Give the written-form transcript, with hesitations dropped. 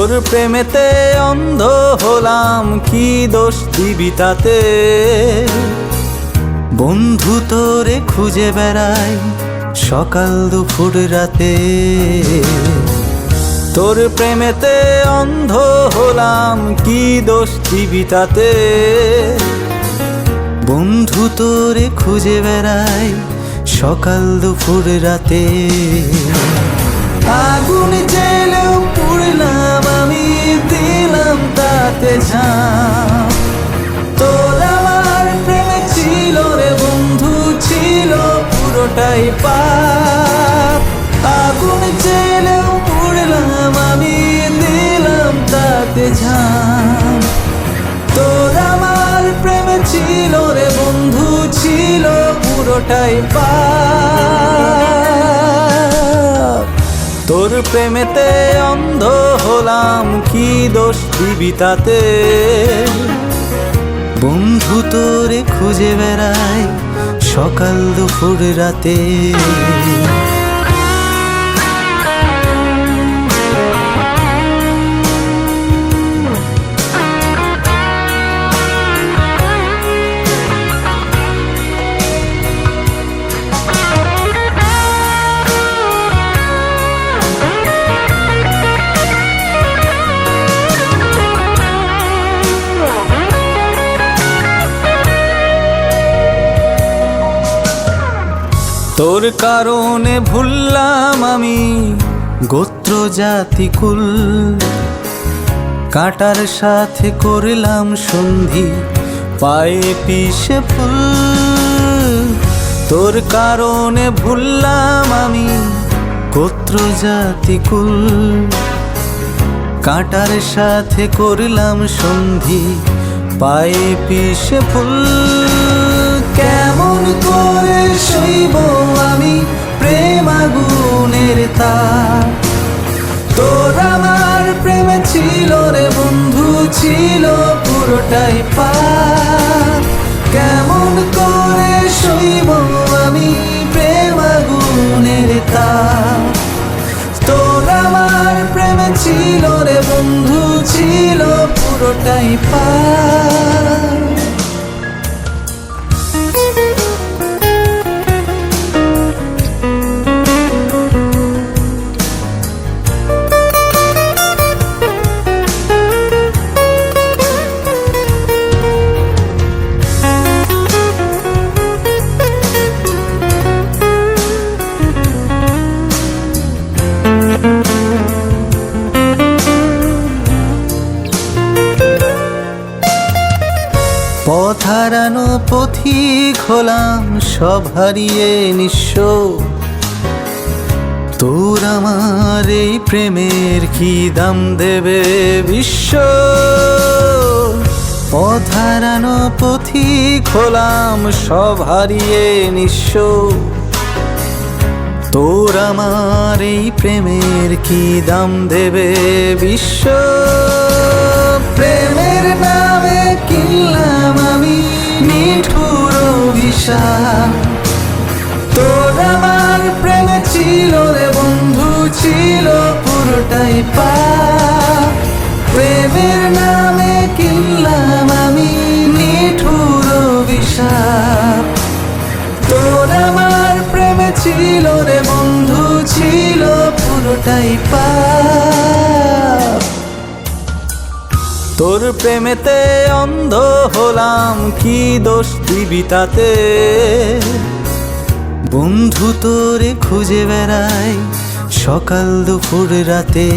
তোর প্রেমেতে অন্ধ হলাম, কি দোষ দিবি তাতে? বন্ধু তোরে খুঁজে বেড়াই সকাল দুপুর রাতে। তোর প্রেমেতে অন্ধ হলাম, কি দোষ দিবি তাতে? বন্ধু তোরে খুঁজে বেড়াই সকাল দুপুর রাতে। আগুন জেলেও পুড়লাম আমি, দিলাম তাতে ঝাঁপ। তোর আমার প্রেমে ছিল রে বন্ধু, ছিল পুরোটাই পাপ। আগুন জেলেও পুড়লাম আমি, দিলাম তাতে ঝাঁপ। তোর আমার প্রেমে ছিল রে বন্ধু, ছিল পুরোটাই পাপ। তোর প্রেমেতে অন্ধ হলাম, কি দোষ দিবি তাতে? বন্ধু তোরে খুঁজে বেড়াই সকাল দুপুর রাতে। তোর কারণে ভুললাম আমি গোত্র জাতি কুল, কাঁটার সাথে করলাম সন্ধি পায়ে পিষে ফুল। তোর কারণে ভুললাম আমি গোত্র জাতি কুল, কাঁটার সাথে করলাম সন্ধি পায়ে পিষে ফুল। কেমন করে সইব আমি প্রেম আগুনের তাপ? তোর আমার প্রেমে ছিল রে বন্ধু, ছিল পুরোটাই পাপ। কেমন করে সইব আমি প্রেম আগুনের তাপ? তোর আমার প্রেমে ছিল রে বন্ধু, ছিল পুরোটাই পাপ। পথ হারানো পথিক হলাম সব হারিয়ে নিঃস্ব। তোর আমার এই প্রেমের কি দাম দেবে বিশ্ব? পথ হারানো পথিক হলাম সব হারিয়ে নিঃস্ব। তোর আমার এই প্রেমের কি দাম দেবে বিশ্ব? প্রেমের নামে কিনলাম আমি নিঠুর অভিশাপ। তোর আমার প্রেমে ছিল রে বন্ধু, ছিল পুরোটাই পাপ। প্রেমের নামে কিনলাম আমি নিঠুর অভিশাপ। তোর আমার প্রেমে ছিল রে বন্ধু, ছিল পুরোটাই পাপ। তোর প্রেমেতে অন্ধ হলাম, কি দোষ দিবি তাতে? বন্ধু তোরে খুঁজে বেড়াই সকাল দুপুর রাতে।